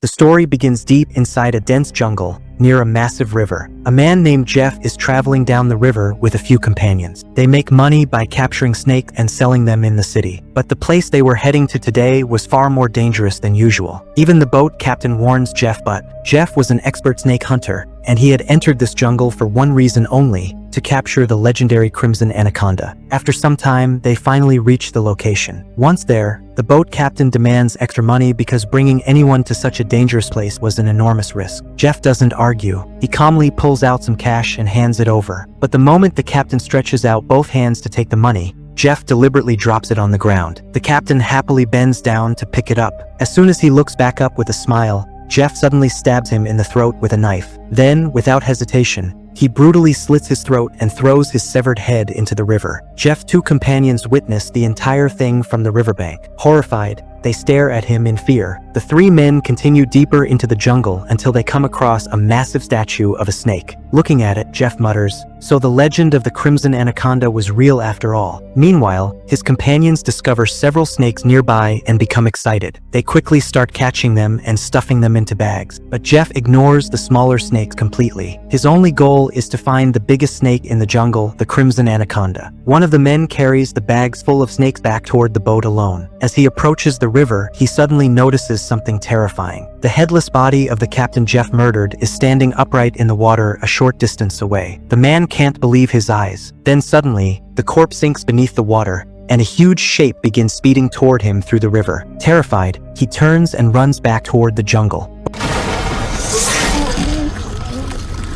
The story begins deep inside a dense jungle, near a massive river. A man named Jeff is traveling down the river with a few companions. They make money by capturing snakes and selling them in the city. But the place they were heading to today was far more dangerous than usual. Even the boat captain warns Jeff, but Jeff was an expert snake hunter, and he had entered this jungle for one reason only: to capture the legendary crimson anaconda. After some time, they finally reach the location. Once there, the boat captain demands extra money because bringing anyone to such a dangerous place was an enormous risk. Jeff doesn't argue. He calmly pulls out some cash and hands it over. But the moment the captain stretches out both hands to take the money, Jeff deliberately drops it on the ground. The captain happily bends down to pick it up. As soon as he looks back up with a smile, Jeff suddenly stabs him in the throat with a knife. Then, without hesitation, he brutally slits his throat and throws his severed head into the river. Jeff's two companions witness the entire thing from the riverbank. Horrified, they stare at him in fear. The three men continue deeper into the jungle until they come across a massive statue of a snake. Looking at it, Jeff mutters, "So the legend of the crimson anaconda was real after all." Meanwhile, his companions discover several snakes nearby and become excited. They quickly start catching them and stuffing them into bags. But Jeff ignores the smaller snakes completely. His only goal is to find the biggest snake in the jungle, the crimson anaconda. One of the men carries the bags full of snakes back toward the boat alone. As he approaches the river, he suddenly notices something terrifying. The headless body of the captain Jeff murdered is standing upright in the water a short distance away. The man can't believe his eyes. Then suddenly, the corpse sinks beneath the water, and a huge shape begins speeding toward him through the river. Terrified, he turns and runs back toward the jungle.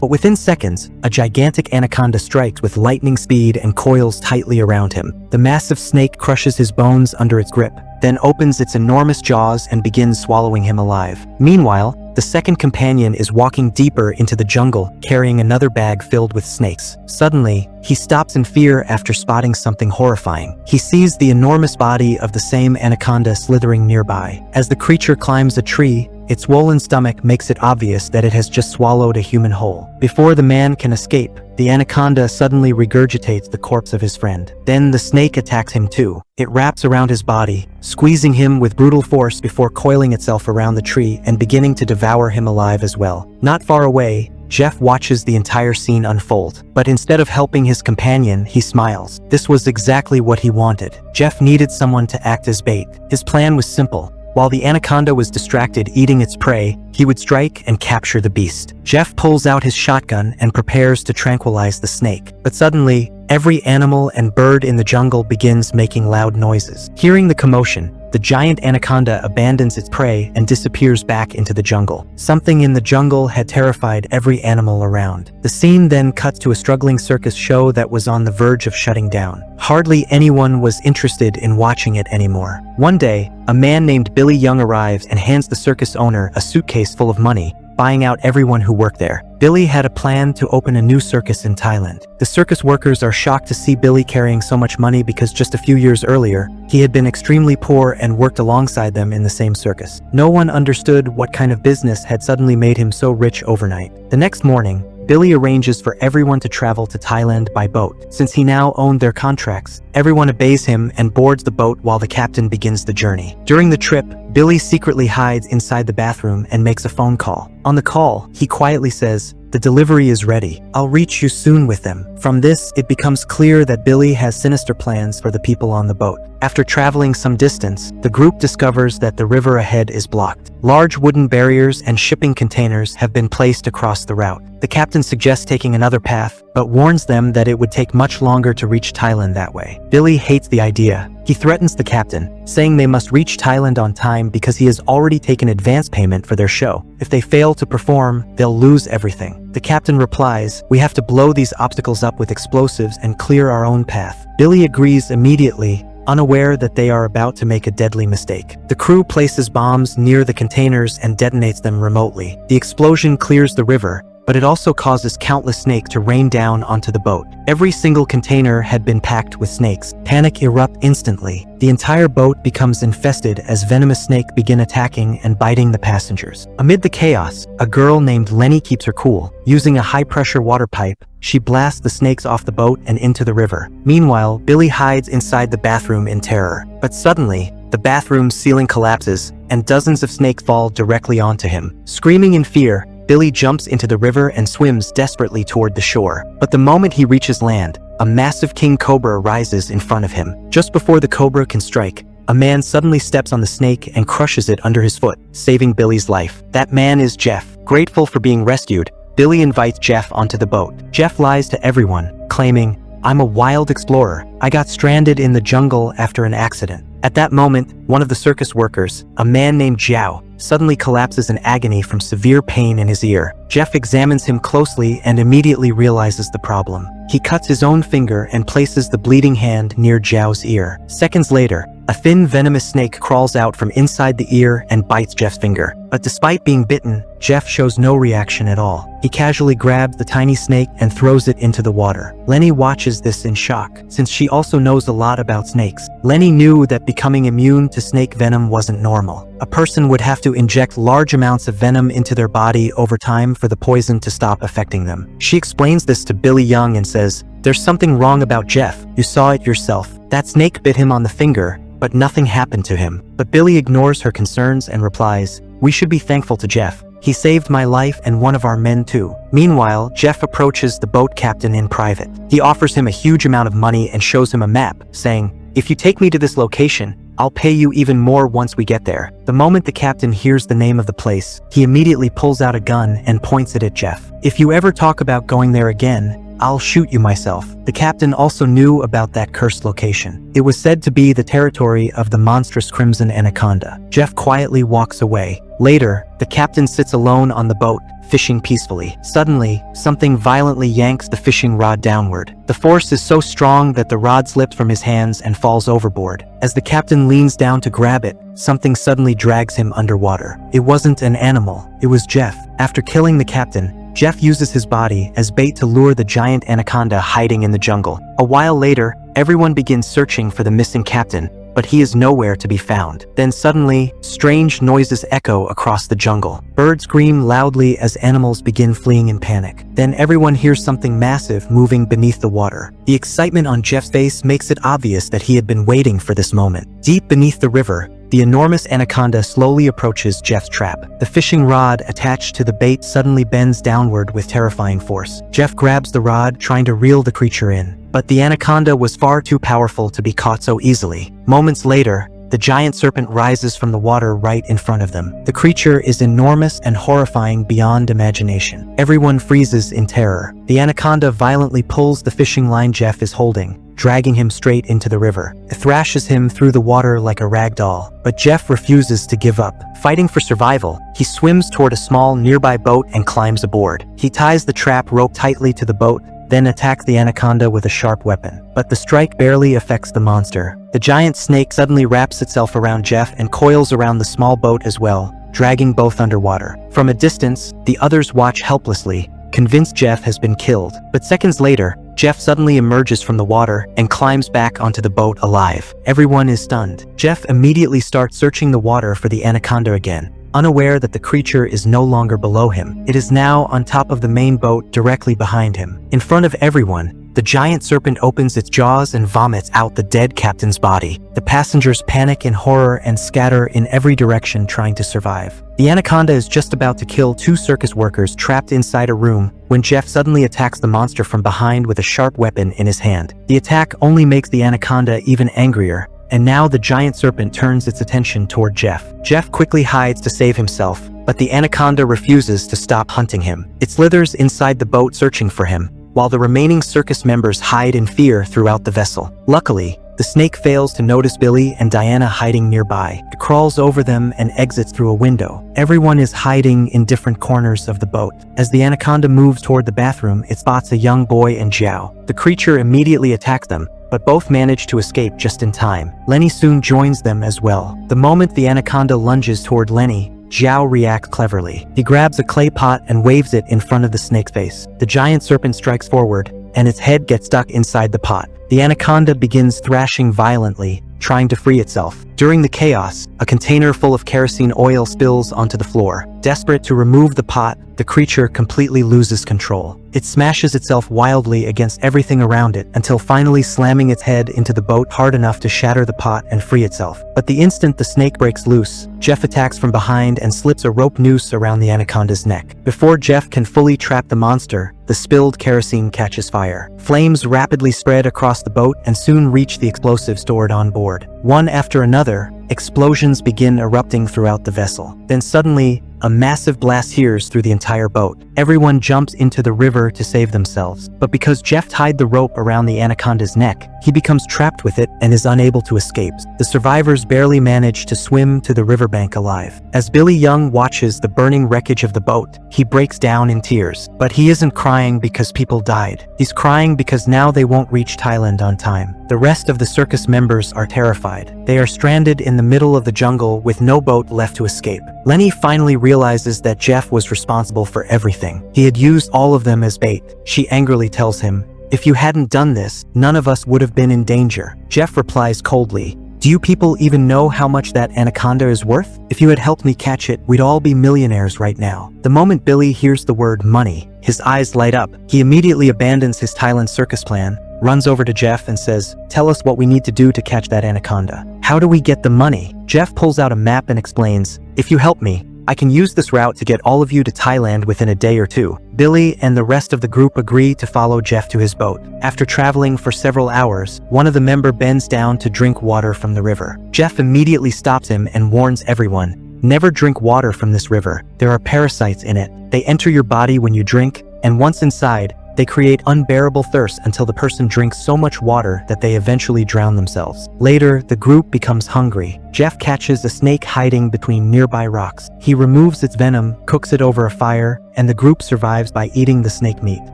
But within seconds, a gigantic anaconda strikes with lightning speed and coils tightly around him. The massive snake crushes his bones under its grip, then opens its enormous jaws and begins swallowing him alive. Meanwhile, the second companion is walking deeper into the jungle, carrying another bag filled with snakes. Suddenly, he stops in fear after spotting something horrifying. He sees the enormous body of the same anaconda slithering nearby. As the creature climbs a tree, its swollen stomach makes it obvious that it has just swallowed a human whole. Before the man can escape, the anaconda suddenly regurgitates the corpse of his friend. Then the snake attacks him too. It wraps around his body, squeezing him with brutal force before coiling itself around the tree and beginning to devour him alive as well. Not far away, Jeff watches the entire scene unfold, but instead of helping his companion, he smiles. This was exactly what he wanted. Jeff needed someone to act as bait. His plan was simple. While the anaconda was distracted eating its prey, he would strike and capture the beast. Jeff pulls out his shotgun and prepares to tranquilize the snake. But suddenly, every animal and bird in the jungle begins making loud noises. Hearing the commotion, the giant anaconda abandons its prey and disappears back into the jungle. Something in the jungle had terrified every animal around. The scene then cuts to a struggling circus show that was on the verge of shutting down. Hardly anyone was interested in watching it anymore. One day, a man named Billy Young arrives and hands the circus owner a suitcase full of money, buying out everyone who worked there. Billy had a plan to open a new circus in Thailand. The circus workers are shocked to see Billy carrying so much money because just a few years earlier, he had been extremely poor and worked alongside them in the same circus. No one understood what kind of business had suddenly made him so rich overnight. The next morning, Billy arranges for everyone to travel to Thailand by boat. Since he now owned their contracts, everyone obeys him and boards the boat while the captain begins the journey. During the trip, Billy secretly hides inside the bathroom and makes a phone call. On the call, he quietly says, "The delivery is ready. I'll reach you soon with them." From this, it becomes clear that Billy has sinister plans for the people on the boat. After traveling some distance, the group discovers that the river ahead is blocked. Large wooden barriers and shipping containers have been placed across the route. The captain suggests taking another path, but warns them that it would take much longer to reach Thailand that way. Billy hates the idea. He threatens the captain, saying they must reach Thailand on time because he has already taken advance payment for their show. If they fail to perform, they'll lose everything. The captain replies, "We have to blow these obstacles up with explosives and clear our own path." Billy agrees immediately, unaware that they are about to make a deadly mistake. The crew places bombs near the containers and detonates them remotely. The explosion clears the river, but it also causes countless snakes to rain down onto the boat. Every single container had been packed with snakes. Panic erupts instantly. The entire boat becomes infested as venomous snakes begin attacking and biting the passengers. Amid the chaos, a girl named Lenny keeps her cool. Using a high-pressure water pipe, she blasts the snakes off the boat and into the river. Meanwhile, Billy hides inside the bathroom in terror. But suddenly, the bathroom's ceiling collapses, and dozens of snakes fall directly onto him. Screaming in fear, Billy jumps into the river and swims desperately toward the shore. But the moment he reaches land, a massive king cobra rises in front of him. Just before the cobra can strike, a man suddenly steps on the snake and crushes it under his foot, saving Billy's life. That man is Jeff. Grateful for being rescued, Billy invites Jeff onto the boat. Jeff lies to everyone, claiming, "I'm a wild explorer. I got stranded in the jungle after an accident." At that moment, one of the circus workers, a man named Zhao, suddenly collapses in agony from severe pain in his ear. Jeff examines him closely and immediately realizes the problem. He cuts his own finger and places the bleeding hand near Zhao's ear. Seconds later, a thin venomous snake crawls out from inside the ear and bites Jeff's finger. But despite being bitten, Jeff shows no reaction at all. He casually grabs the tiny snake and throws it into the water. Lenny watches this in shock, since she also knows a lot about snakes. Lenny knew that becoming immune to snake venom wasn't normal. A person would have to inject large amounts of venom into their body over time for the poison to stop affecting them. She explains this to Billy Young and says, "There's something wrong about Jeff. You saw it yourself. That snake bit him on the finger, but nothing happened to him." But Billy ignores her concerns and replies, "We should be thankful to Jeff. He saved my life and one of our men too." Meanwhile, Jeff approaches the boat captain in private. He offers him a huge amount of money and shows him a map, saying, "If you take me to this location, I'll pay you even more once we get there." The moment the captain hears the name of the place, he immediately pulls out a gun and points it at Jeff. "If you ever talk about going there again, I'll shoot you myself." The captain also knew about that cursed location. It was said to be the territory of the monstrous crimson anaconda. Jeff quietly walks away. Later, the captain sits alone on the boat, fishing peacefully. Suddenly, something violently yanks the fishing rod downward. The force is so strong that the rod slips from his hands and falls overboard. As the captain leans down to grab it, something suddenly drags him underwater. It wasn't an animal, it was Jeff. After killing the captain, Jeff uses his body as bait to lure the giant anaconda hiding in the jungle. A while later, everyone begins searching for the missing captain, but he is nowhere to be found. Then suddenly, strange noises echo across the jungle. Birds scream loudly as animals begin fleeing in panic. Then everyone hears something massive moving beneath the water. The excitement on Jeff's face makes it obvious that he had been waiting for this moment. Deep beneath the river, the enormous anaconda slowly approaches Jeff's trap. The fishing rod attached to the bait suddenly bends downward with terrifying force. Jeff grabs the rod, trying to reel the creature in. But the anaconda was far too powerful to be caught so easily. Moments later, the giant serpent rises from the water right in front of them. The creature is enormous and horrifying beyond imagination. Everyone freezes in terror. The anaconda violently pulls the fishing line Jeff is holding, dragging him straight into the river. It thrashes him through the water like a rag doll. But Jeff refuses to give up. Fighting for survival, he swims toward a small nearby boat and climbs aboard. He ties the trap rope tightly to the boat, then attacks the anaconda with a sharp weapon. But the strike barely affects the monster. The giant snake suddenly wraps itself around Jeff and coils around the small boat as well, dragging both underwater. From a distance, the others watch helplessly, convinced Jeff has been killed. But seconds later, Jeff suddenly emerges from the water and climbs back onto the boat alive. Everyone is stunned. Jeff immediately starts searching the water for the anaconda again, unaware that the creature is no longer below him. It is now on top of the main boat directly behind him. In front of everyone, the giant serpent opens its jaws and vomits out the dead captain's body. The passengers panic in horror and scatter in every direction trying to survive. The anaconda is just about to kill two circus workers trapped inside a room when Jeff suddenly attacks the monster from behind with a sharp weapon in his hand. The attack only makes the anaconda even angrier, and now the giant serpent turns its attention toward Jeff. Jeff quickly hides to save himself, but the anaconda refuses to stop hunting him. It slithers inside the boat searching for him, while the remaining circus members hide in fear throughout the vessel. Luckily, the snake fails to notice Billy and Diana hiding nearby. It crawls over them and exits through a window. Everyone is hiding in different corners of the boat. As the anaconda moves toward the bathroom, it spots a young boy and Zhao. The creature immediately attacks them, but both manage to escape just in time. Lenny soon joins them as well. The moment the anaconda lunges toward Lenny, Zhao reacts cleverly. He grabs a clay pot and waves it in front of the snake's face. The giant serpent strikes forward, and its head gets stuck inside the pot. The anaconda begins thrashing violently, trying to free itself. During the chaos, a container full of kerosene oil spills onto the floor. Desperate to remove the pot, the creature completely loses control. It smashes itself wildly against everything around it until finally slamming its head into the boat hard enough to shatter the pot and free itself. But the instant the snake breaks loose, Jeff attacks from behind and slips a rope noose around the anaconda's neck. Before Jeff can fully trap the monster, the spilled kerosene catches fire. Flames rapidly spread across the boat and soon reach the explosives stored on board. One after another, explosions begin erupting throughout the vessel. Then suddenly, a massive blast hears through the entire boat. Everyone jumps into the river to save themselves. But because Jeff tied the rope around the anaconda's neck, he becomes trapped with it and is unable to escape. The survivors barely manage to swim to the riverbank alive. As Billy Young watches the burning wreckage of the boat, he breaks down in tears. But he isn't crying because people died. He's crying because now they won't reach Thailand on time. The rest of the circus members are terrified. They are stranded in the middle of the jungle with no boat left to escape. Lenny finally realizes that Jeff was responsible for everything. He had used all of them as bait. She angrily tells him, "If you hadn't done this, none of us would have been in danger." Jeff replies coldly, "Do you people even know how much that anaconda is worth? If you had helped me catch it, we'd all be millionaires right now." The moment Billy hears the word money, his eyes light up. He immediately abandons his Thailand circus plan, runs over to Jeff and says, "Tell us what we need to do to catch that anaconda. How do we get the money?" Jeff pulls out a map and explains, "If you help me, I can use this route to get all of you to Thailand within a day or two." Billy and the rest of the group agree to follow Jeff to his boat. After traveling for several hours, one of the members bends down to drink water from the river. Jeff immediately stops him and warns everyone, "Never drink water from this river. There are parasites in it. They enter your body when you drink, and once inside, they create unbearable thirst until the person drinks so much water that they eventually drown themselves." Later, the group becomes hungry. Jeff catches a snake hiding between nearby rocks. He removes its venom, cooks it over a fire, and the group survives by eating the snake meat.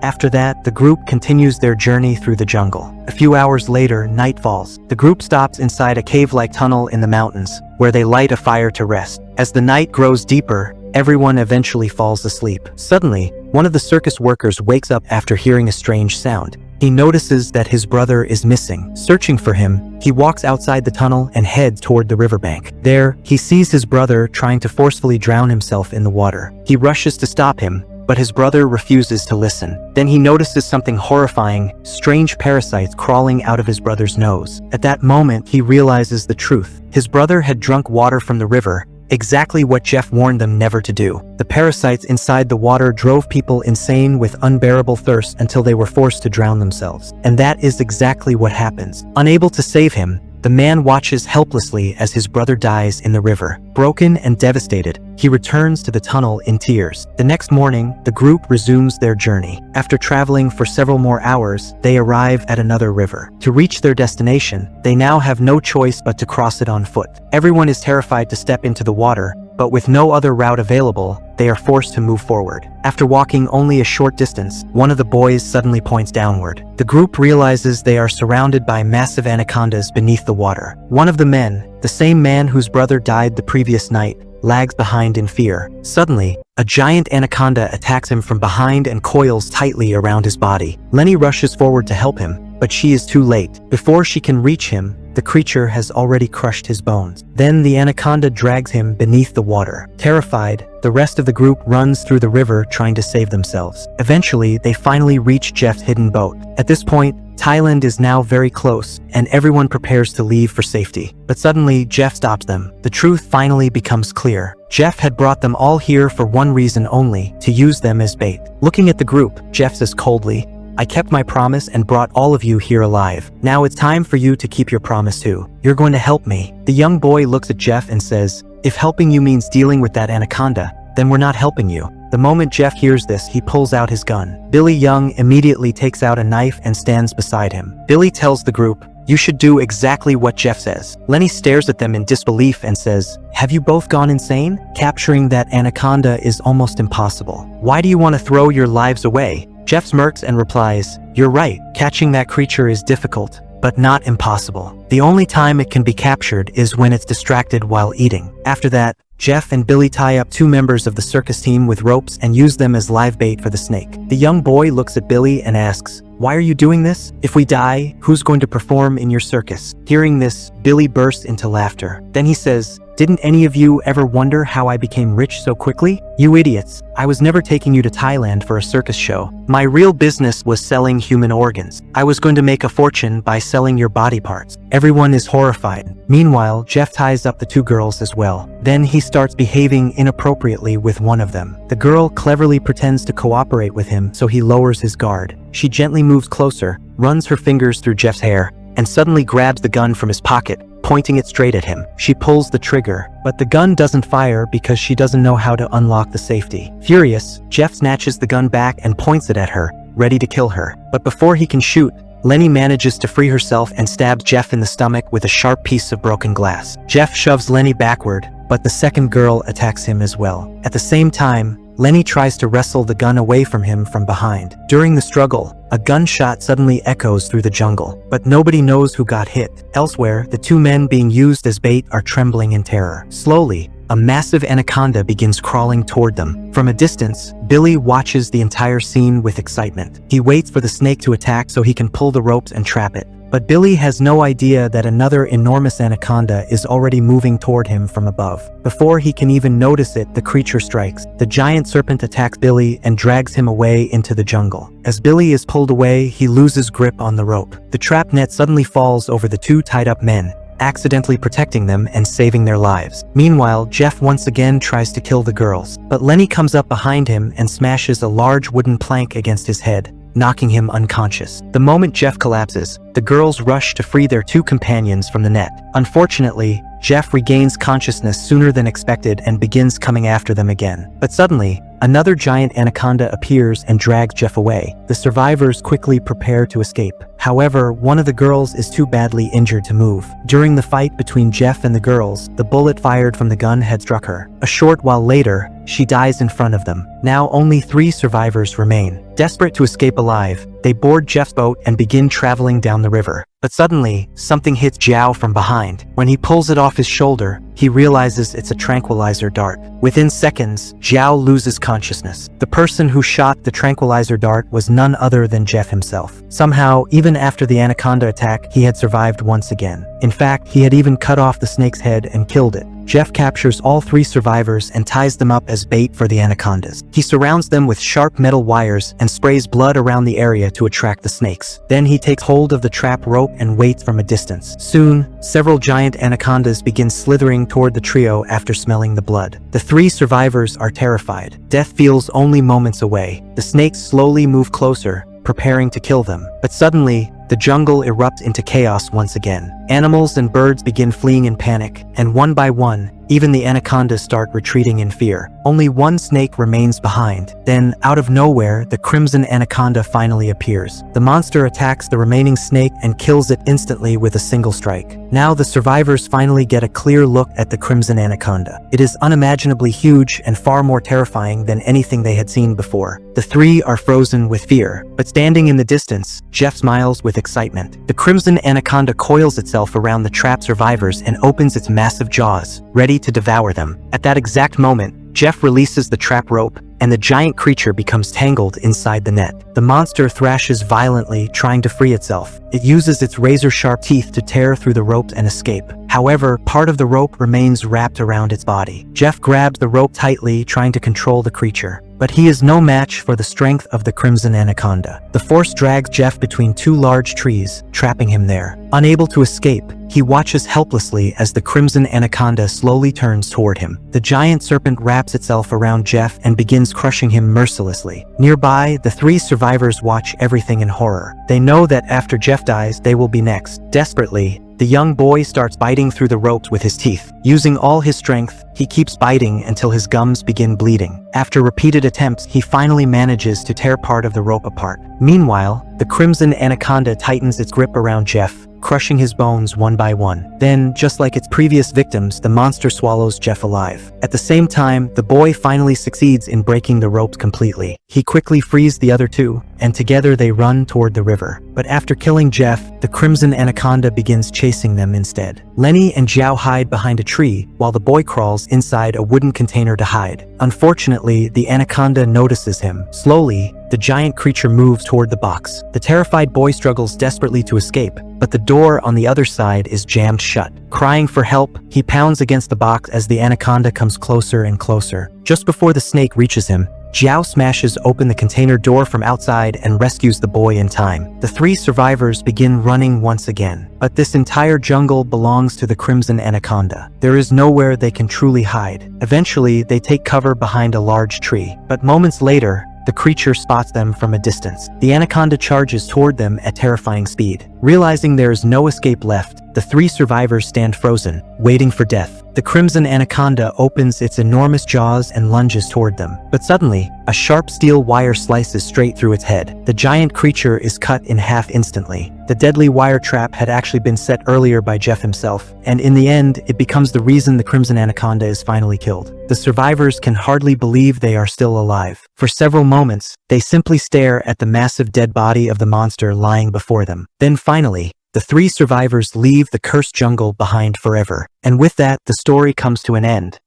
After that, the group continues their journey through the jungle. A few hours later, night falls. The group stops inside a cave-like tunnel in the mountains, where they light a fire to rest. As the night grows deeper, everyone eventually falls asleep. Suddenly, one of the circus workers wakes up after hearing a strange sound. He notices that his brother is missing. Searching for him, he walks outside the tunnel and heads toward the riverbank. There, he sees his brother trying to forcefully drown himself in the water. He rushes to stop him, but his brother refuses to listen. Then he notices something horrifying, strange parasites crawling out of his brother's nose. At that moment, he realizes the truth. His brother had drunk water from the river, exactly what Jeff warned them never to do. The parasites inside the water drove people insane with unbearable thirst until they were forced to drown themselves. And that is exactly what happens. Unable to save him, the man watches helplessly as his brother dies in the river. Broken and devastated, he returns to the tunnel in tears. The next morning, the group resumes their journey. After traveling for several more hours, they arrive at another river. To reach their destination, they now have no choice but to cross it on foot. Everyone is terrified to step into the water, but with no other route available, they are forced to move forward. After walking only a short distance, one of the boys suddenly points downward. The group realizes they are surrounded by massive anacondas beneath the water. One of the men, the same man whose brother died the previous night, lags behind in fear. Suddenly, a giant anaconda attacks him from behind and coils tightly around his body. Lenny rushes forward to help him, but she is too late. Before she can reach him, the creature has already crushed his bones. Then the anaconda drags him beneath the water. Terrified, the rest of the group runs through the river trying to save themselves. Eventually, they finally reach Jeff's hidden boat. At this point, Thailand is now very close, and everyone prepares to leave for safety. But suddenly, Jeff stops them. The truth finally becomes clear. Jeff had brought them all here for one reason only, to use them as bait. Looking at the group, Jeff says coldly, "I kept my promise and brought all of you here alive. Now it's time for you to keep your promise too. You're going to help me." The young boy looks at Jeff and says, "If helping you means dealing with that anaconda, then we're not helping you." The moment Jeff hears this, he pulls out his gun. Billy Young immediately takes out a knife and stands beside him. Billy tells the group, "You should do exactly what Jeff says." Lenny stares at them in disbelief and says, "Have you both gone insane? Capturing that anaconda is almost impossible. Why do you want to throw your lives away?" Jeff smirks and replies, "You're right, catching that creature is difficult, but not impossible. The only time it can be captured is when it's distracted while eating." After that, Jeff and Billy tie up 2 members of the circus team with ropes and use them as live bait for the snake. The young boy looks at Billy and asks, "Why are you doing this? If we die, who's going to perform in your circus?" Hearing this, Billy bursts into laughter. Then he says, "Didn't any of you ever wonder how I became rich so quickly? You idiots, I was never taking you to Thailand for a circus show. My real business was selling human organs. I was going to make a fortune by selling your body parts." Everyone is horrified. Meanwhile, Jeff ties up the two girls as well. Then he starts behaving inappropriately with one of them. The girl cleverly pretends to cooperate with him, so he lowers his guard. She gently moves closer, runs her fingers through Jeff's hair, and suddenly grabs the gun from his pocket, pointing it straight at him. She pulls the trigger, but the gun doesn't fire because she doesn't know how to unlock the safety. Furious, Jeff snatches the gun back and points it at her, ready to kill her. But before he can shoot, Lenny manages to free herself and stabs Jeff in the stomach with a sharp piece of broken glass. Jeff shoves Lenny backward, but the second girl attacks him as well. At the same time, Lenny tries to wrestle the gun away from him from behind. During the struggle, a gunshot suddenly echoes through the jungle, but nobody knows who got hit. Elsewhere, the two men being used as bait are trembling in terror. Slowly, a massive anaconda begins crawling toward them. From a distance, Billy watches the entire scene with excitement. He waits for the snake to attack so he can pull the ropes and trap it. But Billy has no idea that another enormous anaconda is already moving toward him from above. Before he can even notice it, the creature strikes. The giant serpent attacks Billy and drags him away into the jungle. As Billy is pulled away, he loses grip on the rope. The trap net suddenly falls over the two tied-up men, accidentally protecting them and saving their lives. Meanwhile, Jeff once again tries to kill the girls, but Lenny comes up behind him and smashes a large wooden plank against his head, knocking him unconscious. The moment Jeff collapses, the girls rush to free their two companions from the net. Unfortunately, Jeff regains consciousness sooner than expected and begins coming after them again. But suddenly, another giant anaconda appears and drags Jeff away. The survivors quickly prepare to escape. However, one of the girls is too badly injured to move. During the fight between Jeff and the girls, the bullet fired from the gun had struck her. A short while later, she dies in front of them. Now only 3 survivors remain. Desperate to escape alive, they board Jeff's boat and begin traveling down the river. But suddenly, something hits Zhao from behind. When he pulls it off his shoulder, he realizes it's a tranquilizer dart. Within seconds, Zhao loses consciousness. The person who shot the tranquilizer dart was none other than Jeff himself. Somehow, even after the anaconda attack, he had survived once again. In fact, he had even cut off the snake's head and killed it. Jeff captures all 3 survivors and ties them up as bait for the anacondas. He surrounds them with sharp metal wires and sprays blood around the area to attract the snakes. Then he takes hold of the trap rope and waits from a distance. Soon, several giant anacondas begin slithering toward the trio after smelling the blood. The 3 survivors are terrified. Death feels only moments away. The snakes slowly move closer, preparing to kill them. But suddenly, the jungle erupts into chaos once again. Animals and birds begin fleeing in panic, and one by one, even the anacondas start retreating in fear. Only one snake remains behind. Then, out of nowhere, the crimson anaconda finally appears. The monster attacks the remaining snake and kills it instantly with a single strike. Now the survivors finally get a clear look at the crimson anaconda. It is unimaginably huge and far more terrifying than anything they had seen before. The 3 are frozen with fear, but standing in the distance, Jeff smiles with excitement. The crimson anaconda coils itself around the trapped survivors and opens its massive jaws, ready to devour them. At that exact moment, Jeff releases the trap rope, and the giant creature becomes tangled inside the net. The monster thrashes violently, trying to free itself. It uses its razor-sharp teeth to tear through the rope and escape. However, part of the rope remains wrapped around its body. Jeff grabs the rope tightly, trying to control the creature. But he is no match for the strength of the crimson anaconda. The force drags Jeff between 2 large trees, trapping him there. Unable to escape, he watches helplessly as the crimson anaconda slowly turns toward him. The giant serpent wraps itself around Jeff and begins crushing him mercilessly. Nearby, the 3 survivors watch everything in horror. They know that after Jeff dies, they will be next. Desperately, the young boy starts biting through the ropes with his teeth. Using all his strength, he keeps biting until his gums begin bleeding. After repeated attempts, he finally manages to tear part of the rope apart. Meanwhile, the crimson anaconda tightens its grip around Jeff, crushing his bones one by one. Then, just like its previous victims, the monster swallows Jeff alive. At the same time, the boy finally succeeds in breaking the ropes completely. He quickly frees the other 2 and together they run toward the river. But after killing Jeff, the crimson anaconda begins chasing them instead. Lenny and Zhao hide behind a tree, while the boy crawls inside a wooden container to hide. Unfortunately, the anaconda notices him. Slowly, the giant creature moves toward the box. The terrified boy struggles desperately to escape, but the door on the other side is jammed shut. Crying for help, he pounds against the box as the anaconda comes closer and closer. Just before the snake reaches him, Zhao smashes open the container door from outside and rescues the boy in time. The 3 survivors begin running once again, but this entire jungle belongs to the crimson anaconda. There is nowhere they can truly hide. Eventually, they take cover behind a large tree, but moments later, the creature spots them from a distance. The anaconda charges toward them at terrifying speed. Realizing there is no escape left, the 3 survivors stand frozen, waiting for death. The crimson anaconda opens its enormous jaws and lunges toward them. But suddenly, a sharp steel wire slices straight through its head. The giant creature is cut in half instantly. The deadly wire trap had actually been set earlier by Jeff himself, and in the end, it becomes the reason the crimson anaconda is finally killed. The survivors can hardly believe they are still alive. For several moments, they simply stare at the massive dead body of the monster lying before them. Then finally, the 3 survivors leave the cursed jungle behind forever. And with that, the story comes to an end.